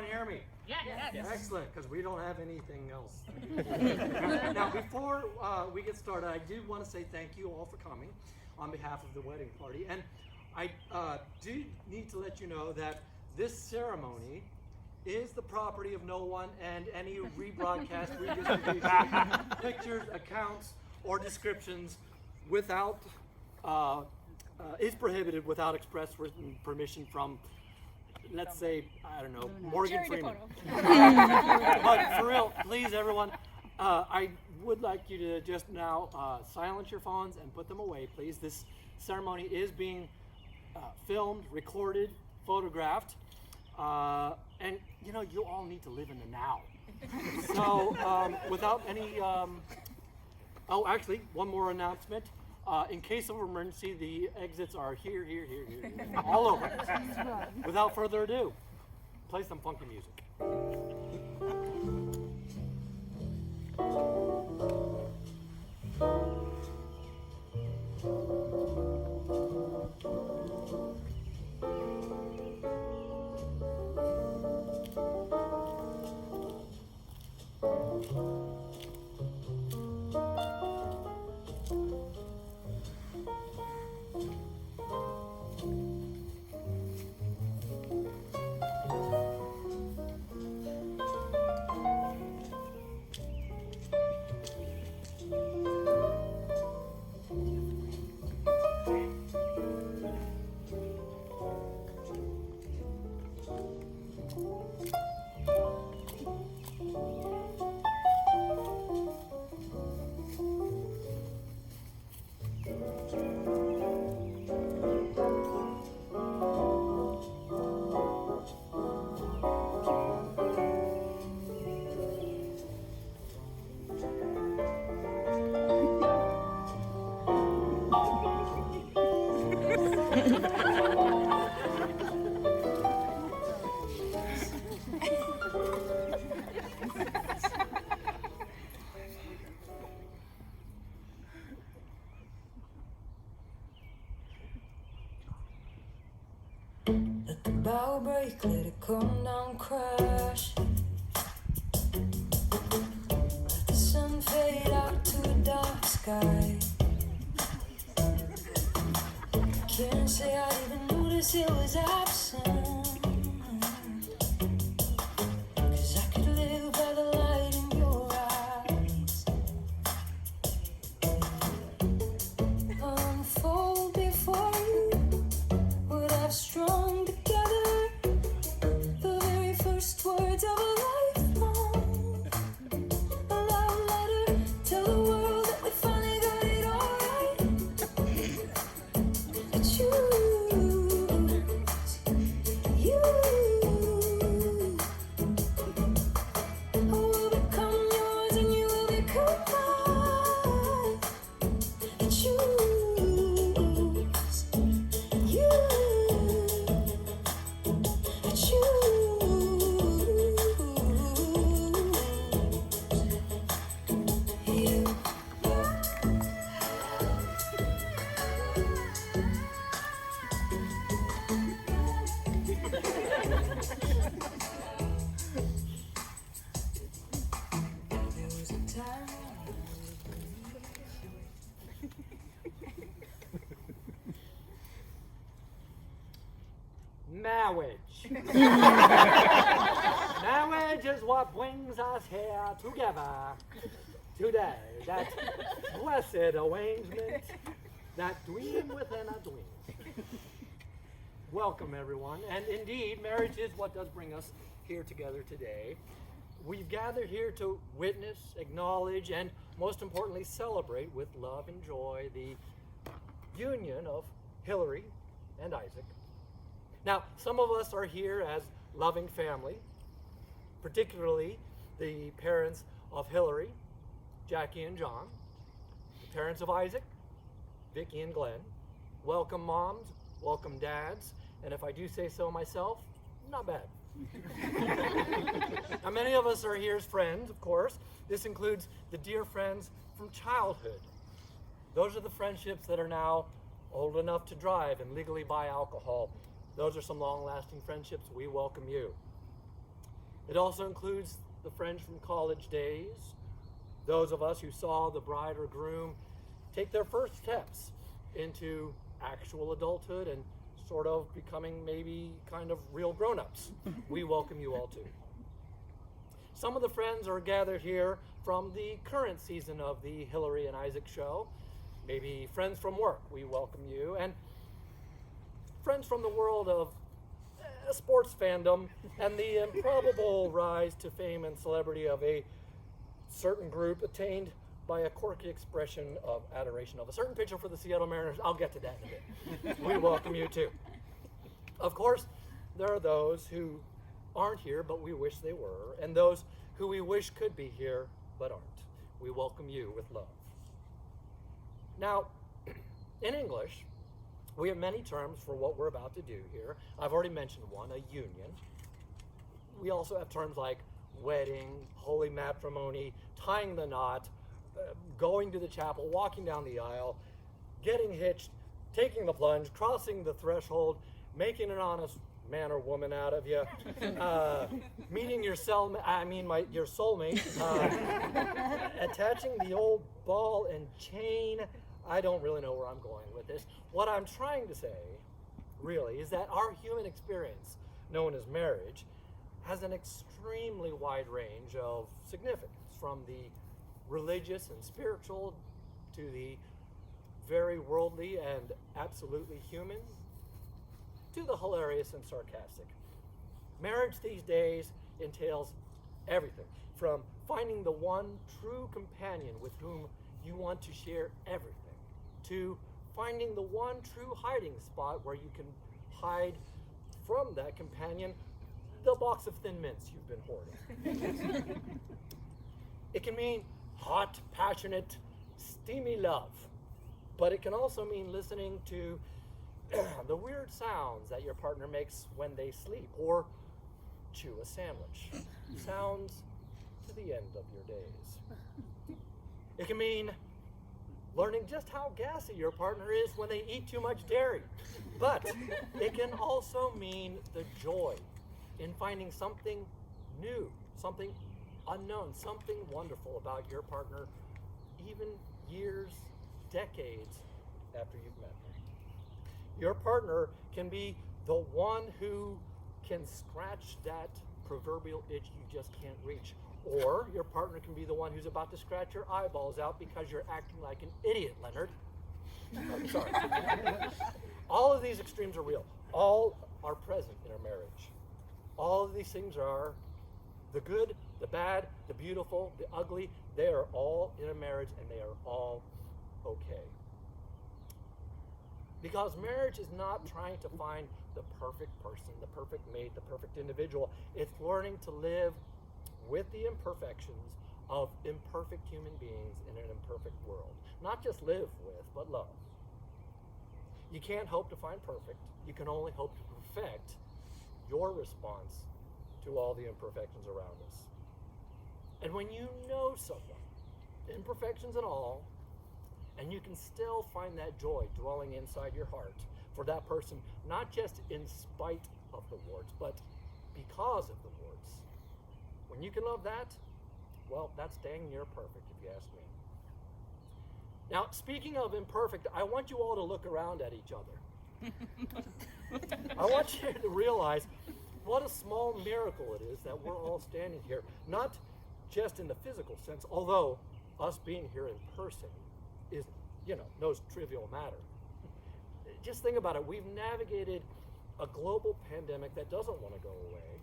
hear me? Yes. Excellent, because we don't have anything else. Now, before we get started, I do want to say thank you all for coming on behalf of the wedding party. And I do need to let you know that this ceremony is the property of no one, and any rebroadcast, redistribution, pictures, accounts, or descriptions without is prohibited without express written permission from, let's say, I don't know, Morgan Freeman. But for real, please, everyone, I would like you to just now silence your phones and put them away, please. This ceremony is being filmed, recorded, photographed, and you know, you all need to live in the now. So without any, oh, actually, one more announcement. In case of emergency, the exits are here, all over. Without further ado, play some funky music. Let the bow break, let it come down, crash. Let the sun fade out to a dark sky. Can't say I even noticed it was absent. 'Cause I could live by the light in your eyes. Unfold before you would have strung together the very first words of a lifelong, a love letter. Tell the world that we finally got it all right. That you will become yours and you will become mine. That you Marriage. Marriage is what brings us here together today. That blessed arrangement, that dream within a dream. Welcome, everyone. And indeed, marriage is what does bring us here together today. We've gathered here to witness, acknowledge, and most importantly, celebrate with love and joy the union of Hillary and Isaac. Now, some of us are here as loving family, particularly the parents of Hillary, Jackie and John, the parents of Isaac, Vicki and Glenn. Welcome moms, welcome dads, and if I do say so myself, not bad. Now, many of us are here as friends, of course. This includes the dear friends from childhood. Those are the friendships that are now old enough to drive and legally buy alcohol. Those are some long-lasting friendships. We welcome you. It also includes the friends from college days, those of us who saw the bride or groom take their first steps into actual adulthood and sort of becoming maybe kind of real grown-ups. We welcome you all too. Some of the friends are gathered here from the current season of the Hillary and Isaac show. Maybe friends from work, we welcome you. And friends from the world of sports fandom and the improbable rise to fame and celebrity of a certain group attained by a quirky expression of adoration of a certain pitcher for the Seattle Mariners. I'll get to that in a bit. We welcome you too. Of course, there are those who aren't here, but we wish they were, and those who we wish could be here, but aren't. We welcome you with love. Now, in English, we have many terms for what we're about to do here. I've already mentioned one, a union. We also have terms like wedding, holy matrimony, tying the knot, going to the chapel, walking down the aisle, getting hitched, taking the plunge, crossing the threshold, making an honest man or woman out of you, meeting your your soulmate, attaching the old ball and chain. I don't really know where I'm going with this. What I'm trying to say, really, is that our human experience, known as marriage, has an extremely wide range of significance, from the religious and spiritual to the very worldly and absolutely human, to the hilarious and sarcastic. Marriage these days entails everything, from finding the one true companion with whom you want to share everything, to finding the one true hiding spot where you can hide from that companion the box of Thin Mints you've been hoarding. It can mean hot, passionate, steamy love, but it can also mean listening to the weird sounds that your partner makes when they sleep or chew a sandwich. Sounds to the end of your days. It can mean learning just how gassy your partner is when they eat too much dairy. But it can also mean the joy in finding something new, something unknown, something wonderful about your partner, even years, decades after you've met them. Your partner can be the one who can scratch that proverbial itch you just can't reach. Or your partner can be the one who's about to scratch your eyeballs out because you're acting like an idiot, Leonard. I'm sorry. All of these extremes are real. All are present in our marriage. All of these things are the good, the bad, the beautiful, the ugly. They are all in a marriage, and they are all okay. Because marriage is not trying to find the perfect person, the perfect mate, the perfect individual. It's learning to live with the imperfections of imperfect human beings in an imperfect world. Not just live with, but love. You can't hope to find perfect. You can only hope to perfect your response to all the imperfections around us. And when you know someone, imperfections and all, and you can still find that joy dwelling inside your heart for that person, not just in spite of the warts, but because of the warts. When you can love that, well, that's dang near perfect, if you ask me. Now, speaking of imperfect, I want you all to look around at each other. I want you to realize what a small miracle it is that we're all standing here, not just in the physical sense, although us being here in person is, no trivial matter. Just think about it. We've navigated a global pandemic that doesn't want to go away.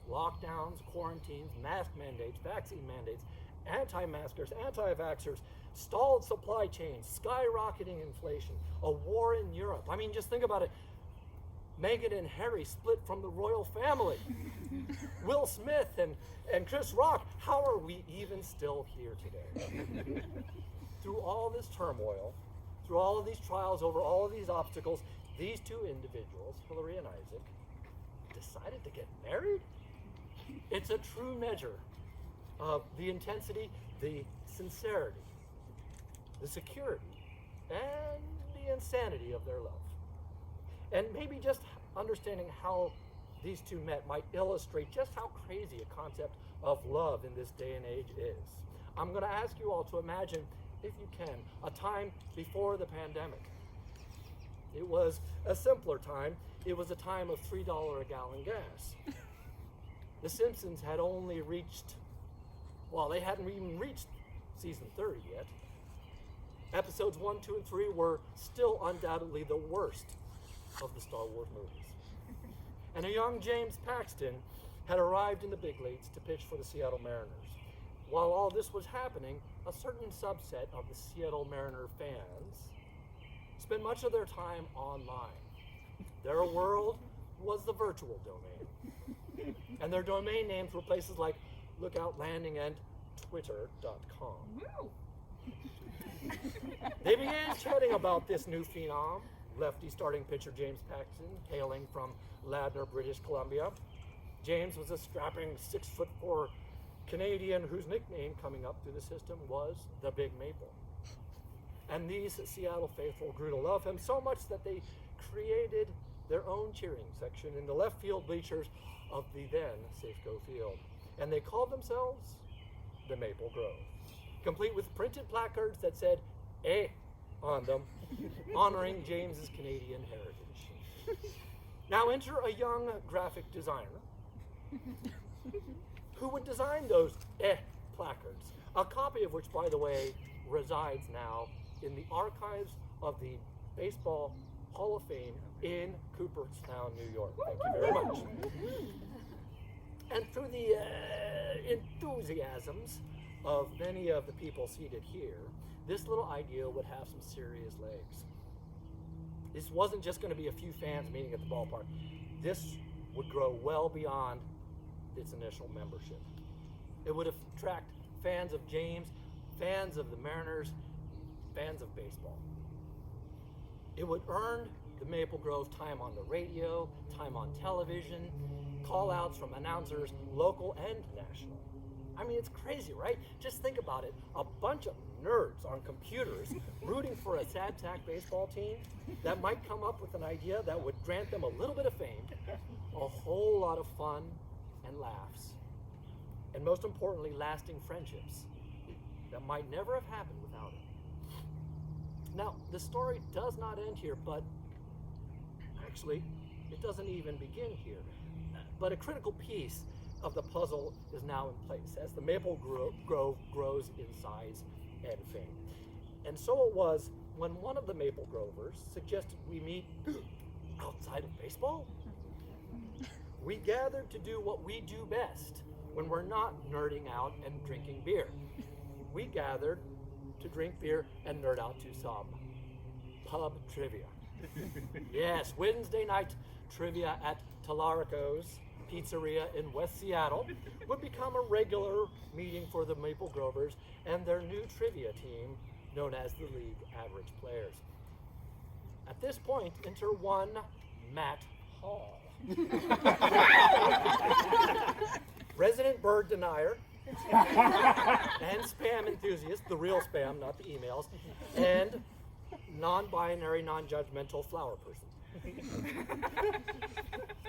Lockdowns, quarantines, mask mandates, vaccine mandates, anti-maskers, anti-vaxxers, stalled supply chains, skyrocketing inflation, a war in Europe. I mean, just think about it. Meghan and Harry split from the royal family. Will Smith and Chris Rock. How are we even still here today? Through all this turmoil, through all of these trials, over all of these obstacles, these two individuals, Hillary and Isaac, decided to get married? It's a true measure of the intensity, the sincerity, the security, and the insanity of their love. And maybe just understanding how these two met might illustrate just how crazy a concept of love in this day and age is. I'm going to ask you all to imagine, if you can, a time before the pandemic. It was a simpler time. It was a time of $3 a gallon gas. The Simpsons had only reached, well, they hadn't even reached season 30 yet. Episodes 1, 2, and 3 were still undoubtedly the worst of the Star Wars movies. And a young James Paxton had arrived in the big leagues to pitch for the Seattle Mariners. While all this was happening, a certain subset of the Seattle Mariner fans spent much of their time online. Their world was the virtual domain. And their domain names were places like Lookout Landing and Twitter.com. They began chatting about this new phenom, lefty starting pitcher James Paxton, hailing from Ladner, British Columbia. James was a strapping 6'4" Canadian whose nickname coming up through the system was the Big Maple. And these Seattle faithful grew to love him so much that they created their own cheering section in the left field bleachers of the then Safeco Field. And they called themselves the Maple Grove, complete with printed placards that said "Eh" on them, honoring James's Canadian heritage. Now enter a young graphic designer who would design those "Eh" placards, a copy of which, by the way, resides now in the archives of the Baseball Hall of Fame in Cooperstown, New York. Thank you very much. And through the enthusiasms of many of the people seated here, this little idea would have some serious legs. This wasn't just going to be a few fans meeting at the ballpark. This would grow well beyond its initial membership. It would attract fans of James, fans of the Mariners, fans of baseball. It would earn the Maple Grove time on the radio, time on television, call-outs from announcers, local and national. I mean, it's crazy, right? Just think about it. A bunch of nerds on computers rooting for a sad sack baseball team that might come up with an idea that would grant them a little bit of fame, a whole lot of fun and laughs, and most importantly, lasting friendships that might never have happened without it. Now, the story does not end here, but actually, it doesn't even begin here. But a critical piece of the puzzle is now in place as the Maple Grove grows in size and fame. And so it was when one of the Maple Grovers suggested we meet outside of baseball. We gathered to do what we do best when we're not nerding out and drinking beer. We gathered to drink beer and nerd out to some pub trivia. Yes, Wednesday night trivia at Talarico's Pizzeria in West Seattle would become a regular meeting for the Maple Grovers and their new trivia team known as the League Average Players. At this point, enter one Matt Hall. Resident bird denier and spam enthusiast, the real spam, not the emails, and non-binary, non-judgmental flower person.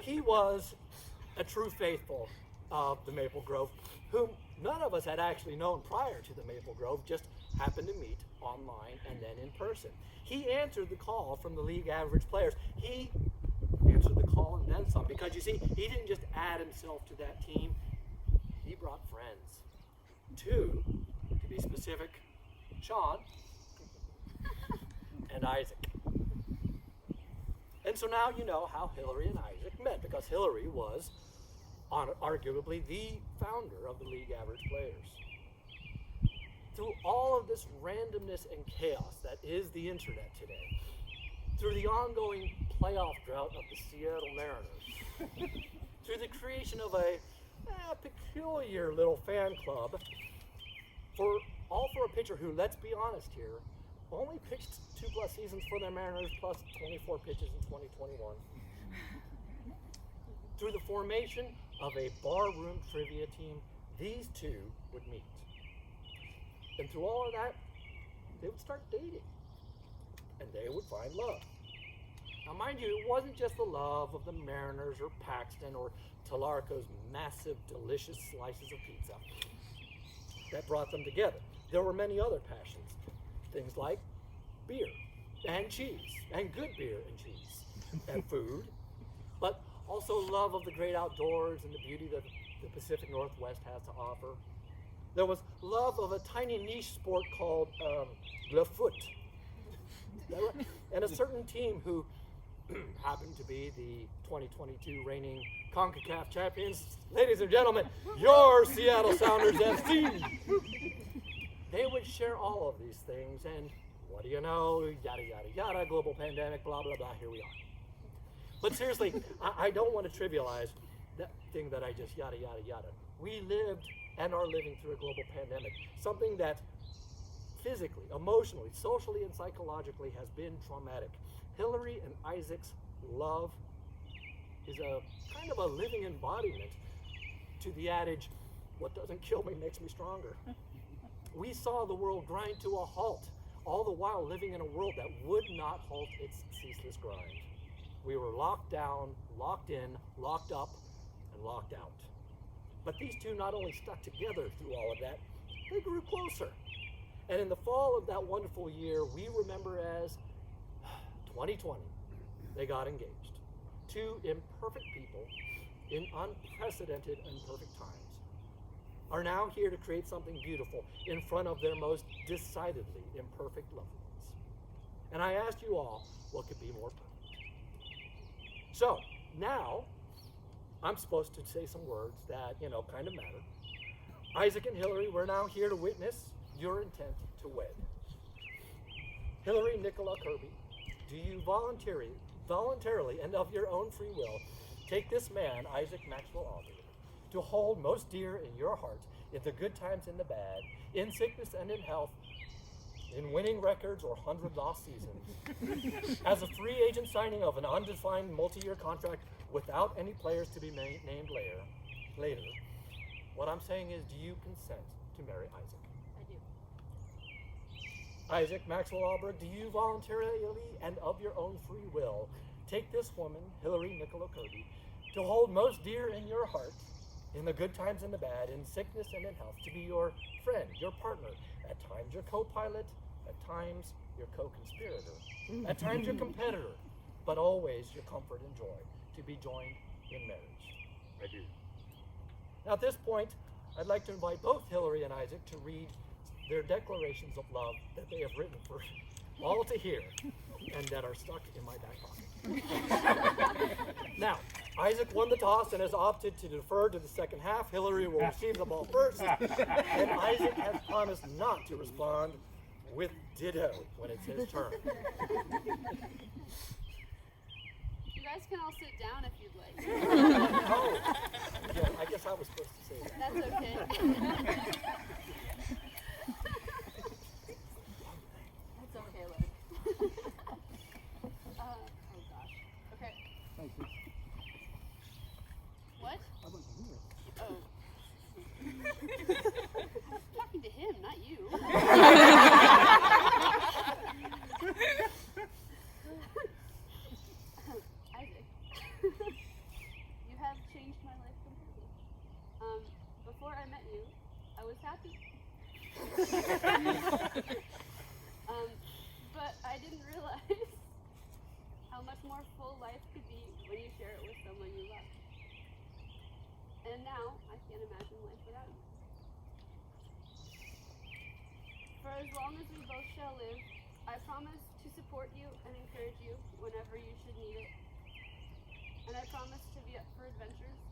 He was a true faithful of the Maple Grove, whom none of us had actually known prior to the Maple Grove, just happened to meet online and then in person. He answered the call from the League Average Players. He answered the call and then some, because you see, he didn't just add himself to that team, he brought friends. Two, to be specific, Sean and Isaac. And so now you know how Hillary and Isaac met, because Hillary was arguably the founder of the League Average Players. Through all of this randomness and chaos that is the internet today, through the ongoing playoff drought of the Seattle Mariners, through the creation of a peculiar little fan club, for a pitcher who, let's be honest here, only pitched 2+ seasons for the Mariners plus 24 pitches in 2021. Through the formation of a barroom trivia team, these two would meet. And through all of that, they would start dating. And they would find love. Now, mind you, it wasn't just the love of the Mariners or Paxton or Talarco's massive, delicious slices of pizza that brought them together. There were many other passions, things like beer and cheese, and good beer and cheese, and food, but also love of the great outdoors and the beauty that the Pacific Northwest has to offer. There was love of a tiny niche sport called le foot, and a certain team who happened to be the 2022 reigning CONCACAF champions. Ladies and gentlemen, your Seattle Sounders FC. They would share all of these things, and what do you know, yada, yada, yada, global pandemic, blah, blah, blah, here we are. But seriously, I don't want to trivialize that thing that I just yada, yada, yada. We lived and are living through a global pandemic, something that physically, emotionally, socially, and psychologically has been traumatic. Hillary and Isaac's love is a kind of a living embodiment to the adage, what doesn't kill me makes me stronger. We saw the world grind to a halt, all the while living in a world that would not halt its ceaseless grind. We were locked down, locked in, locked up, and locked out. But these two not only stuck together through all of that, they grew closer. And in the fall of that wonderful year, we remember as 2020, they got engaged. Two imperfect people in unprecedented and perfect times are now here to create something beautiful in front of their most decidedly imperfect loved ones. And I asked you all, what could be more perfect? So now, I'm supposed to say some words that, kind of matter. Isaac and Hillary, we're now here to witness your intent to wed. Hillary Nicola Kirby, do you voluntarily and of your own free will take this man, Isaac Maxwell Aubrey, to hold most dear in your heart, in the good times and the bad, in sickness and in health, in winning records or 100 lost seasons, as a free agent signing of an undefined multi-year contract without any players to be named later? What I'm saying is, do you consent to marry Isaac? I do. Isaac Maxwell Aubrey, do you voluntarily and of your own free will take this woman, Hillary Nicola Kirby, to hold most dear in your heart, in the good times and the bad, in sickness and in health, to be your friend, your partner, at times your co-pilot, at times your co-conspirator, at times your competitor, but always your comfort and joy, to be joined in marriage? I do. Now at this point, I'd like to invite both Hillary and Isaac to read their declarations of love that they have written for all to hear and that are stuck in my back pocket. Now, Isaac won the toss and has opted to defer to the second half. Hillary will receive the ball first, and Isaac has promised not to respond with ditto when it's his turn. You guys can all sit down if you'd like. Oh, yeah, I guess I was supposed to say that. That's okay. That's okay, Luke. Oh gosh. Okay. Thank you. What? I'd like to hear it. Oh. I was talking to him, not you. Isaac, you have changed my life completely. Before I met you, I was happy. But I didn't realize how much more full life could be when you share it with someone you love. And now, I can't imagine life without you. For as long as we both shall live, I promise to support you and encourage you whenever you should need it. And I promise to be up for adventures,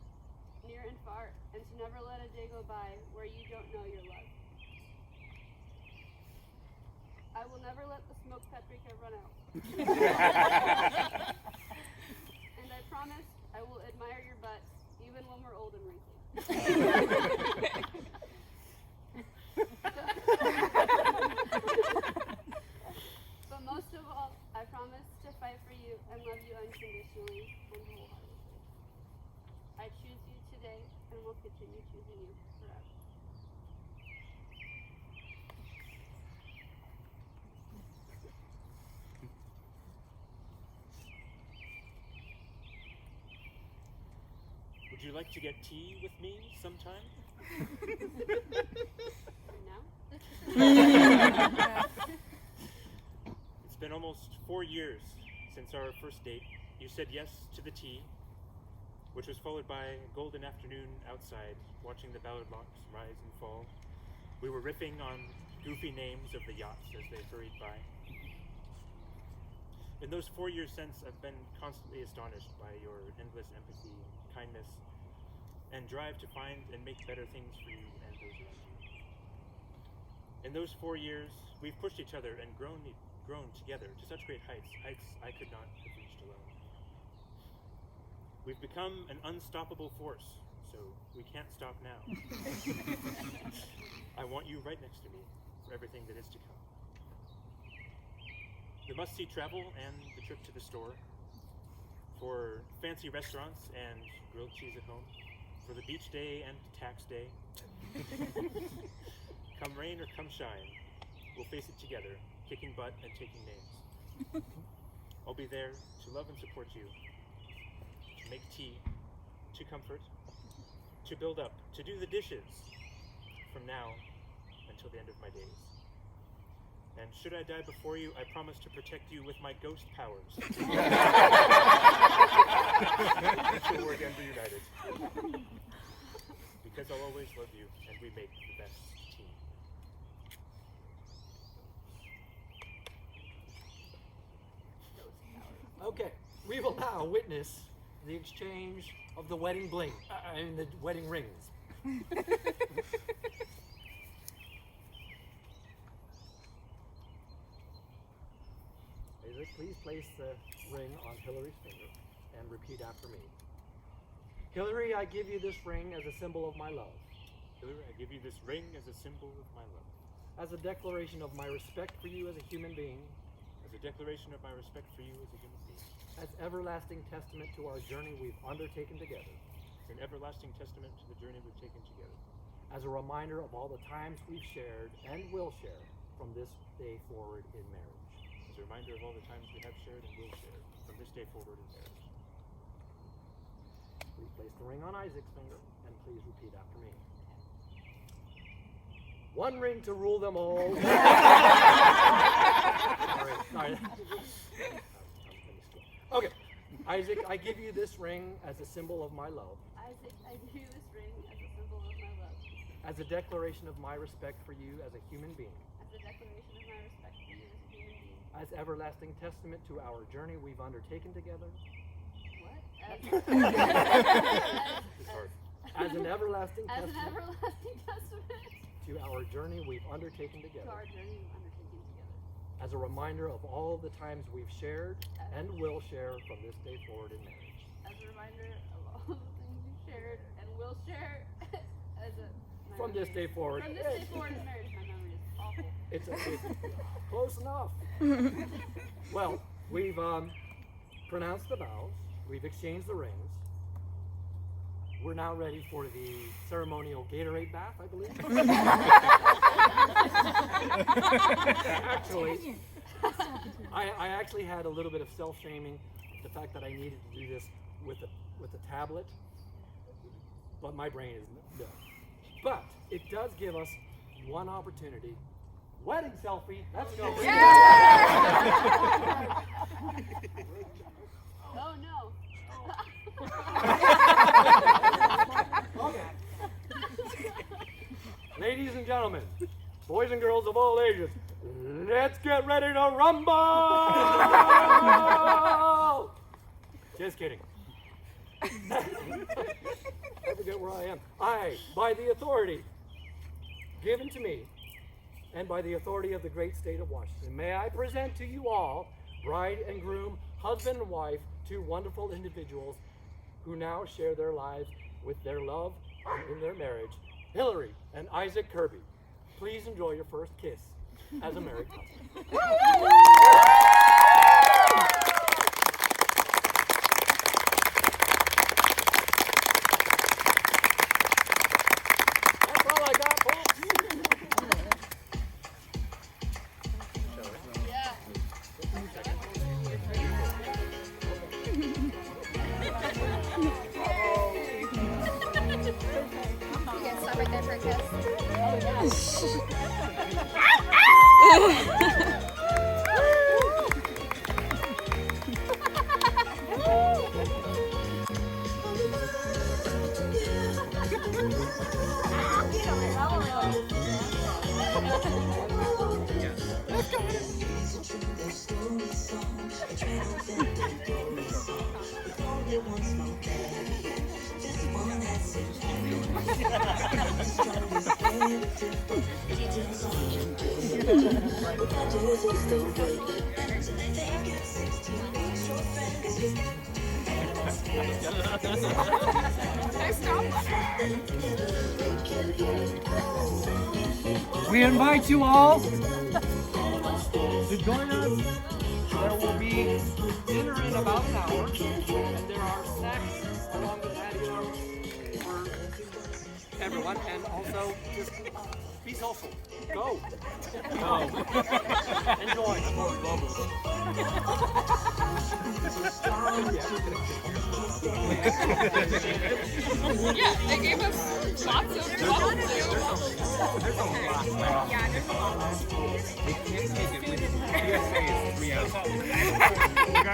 near and far, and to never let a day go by where you don't know your love. I will never let the smoked paprika run out. And I promise I will admire your butt even when we're old and wrinkled. But most of all, I promise to fight for you and love you unconditionally and wholeheartedly. I choose you today and will continue choosing you forever. you like to get tea with me sometime? Now? It's been almost 4 years since our first date. You said yes to the tea, which was followed by a golden afternoon outside, watching the ballad locks rise and fall. We were riffing on goofy names of the yachts as they hurried by. In those 4 years since, I've been constantly astonished by your endless empathy, kindness, and drive to find and make better things for you and those around you. In those 4 years, we've pushed each other and grown together to such great heights I could not have reached alone. We've become an unstoppable force, so we can't stop now. I want you right next to me for everything that is to come. The must-see travel and the trip to the store, for fancy restaurants and grilled cheese at home, for the beach day and tax day. Come rain or come shine, we'll face it together, kicking butt and taking names. I'll be there to love and support you, to make tea, to comfort, to build up, to do the dishes, from now until the end of my days. And should I die before you, I promise to protect you with my ghost powers. Until we're again reunited. Because I'll always love you, and we make the best team. Okay, we will now witness the exchange of the wedding bling, the wedding rings. Isaac, please place the ring on Hillary's finger and repeat after me. Hillary, I give you this ring as a symbol of my love. Hillary, I give you this ring as a symbol of my love. As a declaration of my respect for you as a human being. As a declaration of my respect for you as a human being. As everlasting testament to our journey we've undertaken together. As an everlasting testament to the journey we've taken together. As a reminder of all the times we've shared and will share from this day forward in marriage. As a reminder of all the times we have shared and will share from this day forward in marriage. Please place the ring on Isaac's finger and please repeat after me. One ring to rule them all. Sorry. Okay, Isaac, I give you this ring as a symbol of my love. Isaac, I give you this ring as a symbol of my love. As a declaration of my respect for you as a human being. As a declaration of my respect for you as a human being. As everlasting testament to our journey we've undertaken together. What? It's hard. As an everlasting As an testament everlasting testament to our journey we've undertaken to together. our journey undertaken together. As a reminder of all the times we've shared and will share from this day forward in marriage. As a reminder of all the things you shared and will share as a From this day forward. From this day forward in marriage, my memory is awful. It's close enough. Well, we've pronounced the vows. We've exchanged the rings. We're now ready for the ceremonial Gatorade bath, I believe. Actually, I actually had a little bit of self-shaming, the fact that I needed to do this with a tablet, but my brain is no. But it does give us one opportunity. Wedding selfie. Let's go. Oh no. Okay. Ladies and gentlemen, boys and girls of all ages, let's get ready to rumble! Just kidding. I forget where I am. I, by the authority given to me and by the authority of the great state of Washington, may I present to you all, bride and groom, husband and wife, two wonderful individuals who now share their lives with their love and in their marriage, Hillary and Isaac Kirby. Please enjoy your first kiss as a married couple. That's all I got, folks. Yeah. our guest. We invite you all to join us. There will be dinner in about an hour, and there are snacks along the patio for everyone, and also just be social. Go. Enjoy. Yeah, they gave us lots of bubble Yeah, there's a lot. They can't take it with you. PSA is 3 ounces.